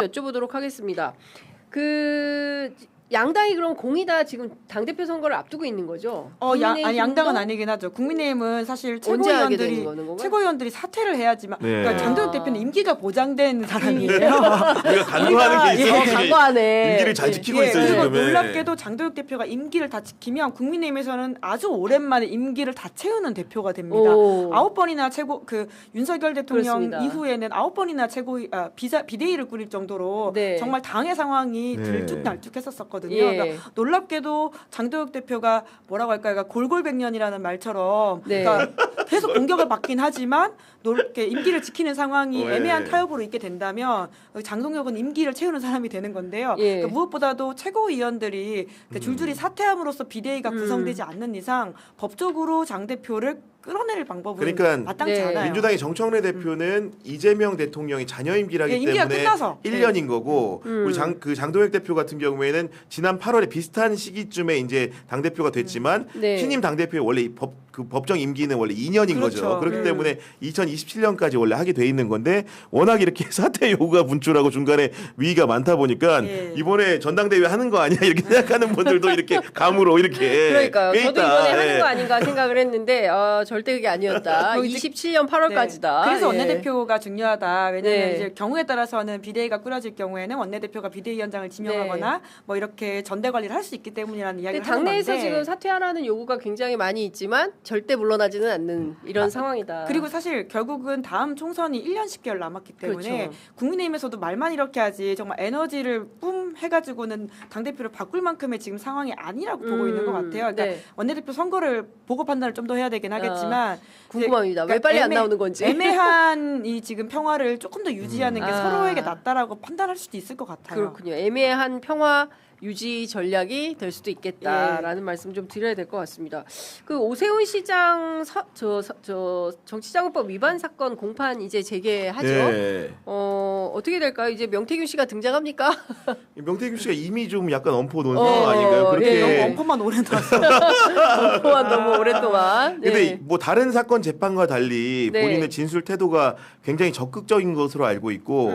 여쭤보도록 하겠습니다. 양당이 그럼 공이다 지금 당대표 선거를 앞두고 있는 거죠? 아니 양당은 아니긴 하죠. 국민의힘은 사실 최고위원들이 사퇴를 해야지만 그러니까 장도혁 대표는 임기가 보장된 사람이에요. 우리가 간과하는 게 있어요. 간과하네. 임기를 잘 지키고 있어요. 그리고 지금. 놀랍게도 장도혁 대표가 임기를 다 지키면 국민의힘에서는 아주 오랜만에 임기를 다 채우는 대표가 됩니다. 9번이나 윤석열 대통령 그렇습니다. 이후에는 9번이나 비대위를 꾸릴 정도로 정말 당의 상황이 들쭉날쭉했었거든요. 그러니까 놀랍게도 장도혁 대표가 뭐라고 할까요? 그러니까 골골백년이라는 말처럼 그러니까 계속 공격을 받긴 하지만 임기를 지키는 상황이 애매한 타협으로 있게 된다면 장동혁은 임기를 채우는 사람이 되는 건데요. 그러니까 무엇보다도 최고위원들이 줄줄이 사퇴함으로써 비대위가 구성되지 않는 이상 법적으로 장 대표를 끌어낼 방법은 마땅치 않아요. 민주당의 정청래 대표는 이재명 대통령이 자녀 임기라기 때문에 끝나서. 1년인 거고 우리 장도혁 대표 같은 경우에는 지난 8월에 비슷한 시기쯤에 이제 당 대표가 됐지만 신임 당 대표의 원래 법정 임기는 원래 2년인 거죠. 그렇기 때문에 2027년까지 원래 하게 돼 있는 건데 워낙 이렇게 사퇴 요구가 분출하고 중간에 위기가 많다 보니까 이번에 전당대회 하는 거 아니야 이렇게 생각하는 분들도 이렇게 감으로 이렇게 그러니까요. 저도 이번에 하는 거 아닌가 생각을 했는데 절대 그게 아니었다. 27년 8월까지다. 그래서 원내대표가 중요하다. 왜냐하면 이제 경우에 따라서는 비대위가 꾸려질 경우에는 원내대표가 비대위원장을 지명하거나 뭐 이렇게 전대 관리를 할 수 있기 때문이라는 이야기를 하는 건데 당내에서 지금 사퇴하라는 요구가 굉장히 많이 있지만 절대 물러나지는 않는 이런 상황이다. 그리고 사실 결국은 다음 총선이 1년 10개월 남았기 때문에 국민의힘에서도 말만 이렇게 하지 정말 에너지를 뿜 해가지고는 당대표를 바꿀 만큼의 지금 상황이 아니라고 보고 있는 것 같아요. 그러니까 원내대표 선거를 보고 판단을 좀 더 해야 되긴 하겠지만 궁금합니다. 왜 빨리 안 나오는 건지. 애매한 이 지금 평화를 조금 더 유지하는 게 서로에게 낫다라고 판단할 수도 있을 것 같아요. 그렇군요. 애매한 평화 유지 전략이 될 수도 있겠다라는 말씀 좀 드려야 될 것 같습니다. 오세훈 시장 정치자금법 위반 사건 공판 이제 재개하죠. 어떻게 될까요? 이제 명태균 씨가 등장합니까? 명태균 씨가 이미 좀 약간 엄포 놓은 상황 아닌가요? 그렇게 엄포만 오래 놨어. 엄포만 너무 오랫동안. 근데 뭐 다른 사건 재판과 달리 본인의 진술 태도가 굉장히 적극적인 것으로 알고 있고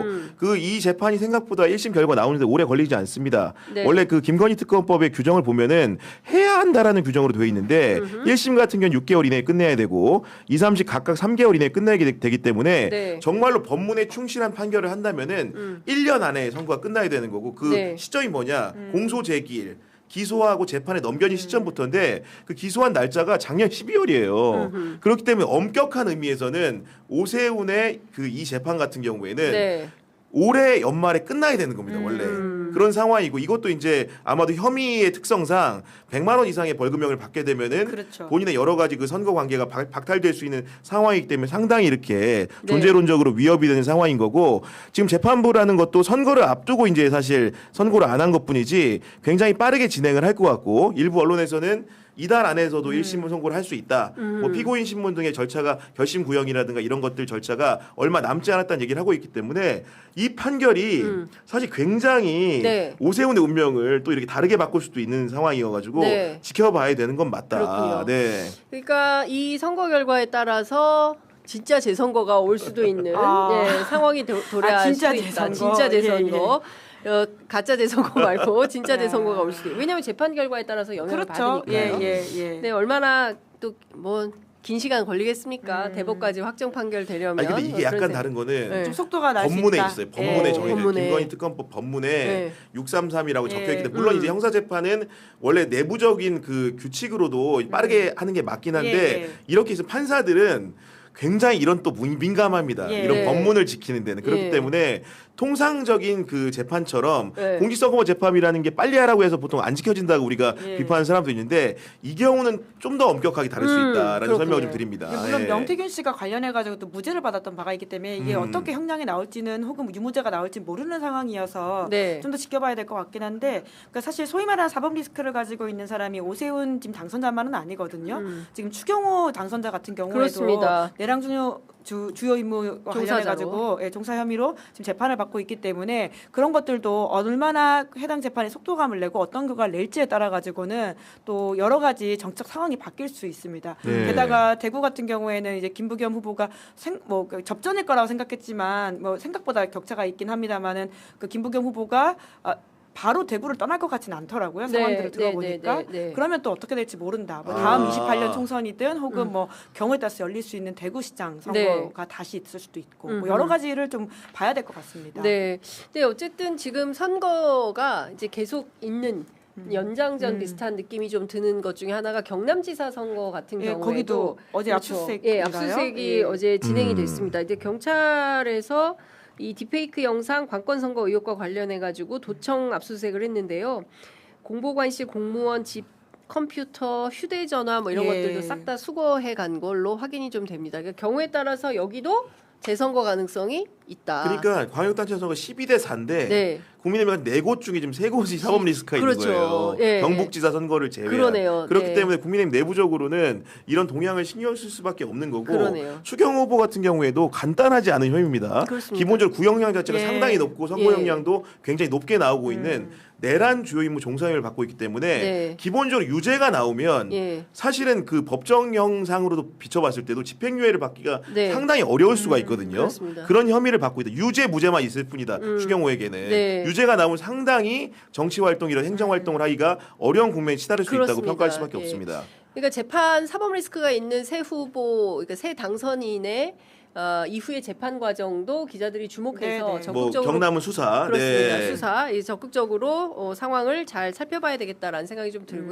이 재판이 생각보다 1심 결과 나오는데 오래 걸리지 않습니다. 원래 김건희 특검법의 규정을 보면은 해야 한다라는 규정으로 되어 있는데 1심 같은 경우는 6개월 이내에 끝내야 되고 2, 3심 각각 3개월 이내에 끝내게 되기 때문에 정말로 법문에 충실한 판결을 한다면은 1년 안에 선고가 끝나야 되는 거고 시점이 뭐냐? 공소 제기일 기소하고 재판에 넘겨진 시점부터인데 그 기소한 날짜가 작년 12월이에요. 그렇기 때문에 엄격한 의미에서는 오세훈의 이 재판 같은 경우에는 올해 연말에 끝나야 되는 겁니다. 원래 그런 상황이고 이것도 이제 아마도 혐의의 특성상 100만 원 이상의 벌금형을 받게 되면은 본인의 여러 가지 그 선거 관계가 박탈될 수 있는 상황이기 때문에 상당히 이렇게 존재론적으로 위협이 되는 상황인 거고 지금 재판부라는 것도 선거를 앞두고 이제 사실 선고를 안 한 것뿐이지 굉장히 빠르게 진행을 할 것 같고 일부 언론에서는 이달 안에서도 1심 선고를 할 수 있다. 뭐 피고인 신문 등의 절차가 결심 구형이라든가 이런 것들 절차가 얼마 남지 않았다는 얘기를 하고 있기 때문에 이 판결이 사실 굉장히 오세훈의 운명을 또 이렇게 다르게 바꿀 수도 있는 상황이어가지고 지켜봐야 되는 건 맞다. 그러니까 이 선거 결과에 따라서 진짜 재선거가 올 수도 있는 상황이 도래할 수도 있다. 진짜 재선거. 가짜 재선거 말고 진짜 재선거가 올 수도 있고 왜냐하면 재판 결과에 따라서 영향을 받으니까요. 네, 얼마나 또 뭐 긴 시간 걸리겠습니까? 대법까지 확정 판결되려면. 근데 이게 약간 다른 거는 좀 속도가 날 수 있다. 법문에 있어요. 법문에 정해져 김건희 특검법 법문에 633이라고 적혀 있기 때문에 물론 이제 형사 재판은 원래 내부적인 그 규칙으로도 빠르게 하는 게 맞긴 한데 이렇게 해서 판사들은 굉장히 이런 또 민감합니다. 이런 법문을 지키는 데는 그렇기 때문에 통상적인 그 재판처럼 공직선거법 재판이라는 게 빨리 하라고 해서 보통 안 지켜진다고 우리가 비판하는 사람도 있는데 이 경우는 좀 더 엄격하게 다를 수 있다라는 설명을 좀 드립니다. 물론 명태균 씨가 관련해가지고 또 무죄를 받았던 바가 있기 때문에 이게 어떻게 형량이 나올지는 혹은 유무죄가 나올지 모르는 상황이어서 좀 더 지켜봐야 될 것 같긴 한데 그러니까 사실 소위 말하는 사법 리스크를 가지고 있는 사람이 오세훈 지금 당선자만은 아니거든요. 지금 추경호 당선자 같은 경우에도 내랑 중요 주요 임무와 관련해 가지고 종사 혐의로 지금 재판을 받고 있기 때문에 그런 것들도 얼마나 해당 재판에 속도감을 내고 어떤 결과를 낼지에 따라 가지고는 또 여러 가지 정책 상황이 바뀔 수 있습니다. 네. 게다가 대구 같은 경우에는 이제 김부겸 후보가 접전일 거라고 생각했지만 생각보다 격차가 있긴 합니다만은 그 김부겸 후보가 바로 대구를 떠날 것 같지는 않더라고요. 상황들을 들어보니까. 그러면 또 어떻게 될지 모른다. 다음 28년 총선이든 혹은 경우에 따라서 열릴 수 있는 대구시장 선거가 다시 있을 수도 있고 여러 가지를 좀 봐야 될 것 같습니다. 네. 근데 어쨌든 지금 선거가 이제 계속 있는 연장전 비슷한 느낌이 좀 드는 것 중에 하나가 경남지사 선거 같은 경우에도 거기도 어제 압수수색이 어제 진행이 됐습니다. 이제 경찰에서 이 딥페이크 영상 관권 선거 의혹과 관련해 가지고 도청 압수수색을 했는데요. 공보관실 공무원 집 컴퓨터, 휴대전화 뭐 이런 것들도 싹 다 수거해 간 걸로 확인이 좀 됩니다. 그러니까 경우에 따라서 여기도 재선거 가능성이 있다. 그러니까 광역단체 선거 12대 4인데 국민의힘이 4곳 중에 지금 3곳이 사법 리스크가 있는 거예요. 경북지사 선거를 제외한. 그러네요. 그렇기 때문에 국민의힘 내부적으로는 이런 동향을 신경 쓸 수밖에 없는 거고 그러네요. 추경 후보 같은 경우에도 간단하지 않은 혐의입니다. 그렇습니다. 기본적으로 구형량 자체가 상당히 높고 선거 형량도 굉장히 높게 나오고 있는 내란 주요 임무 종사형을 받고 있기 때문에 기본적으로 유죄가 나오면 사실은 그 법정형상으로도 비춰봤을 때도 집행유예를 받기가 상당히 어려울 수가 있거든요. 그렇습니다. 그런 혐의를 받고 있다. 유죄 무죄만 있을 뿐이다. 추경호에게는 유죄가 나오면 상당히 정치 활동 이런 행정 활동을 하기가 어려운 국면에 치달을 수 있다고 평가할 수밖에 없습니다. 그러니까 재판 사법 리스크가 있는 새 후보, 그러니까 새 당선인의 이후의 재판 과정도 기자들이 주목해서 적극적으로 경남은 수사, 그렇습니다. 수사 적극적으로 상황을 잘 살펴봐야 되겠다라는 생각이 좀 들고요.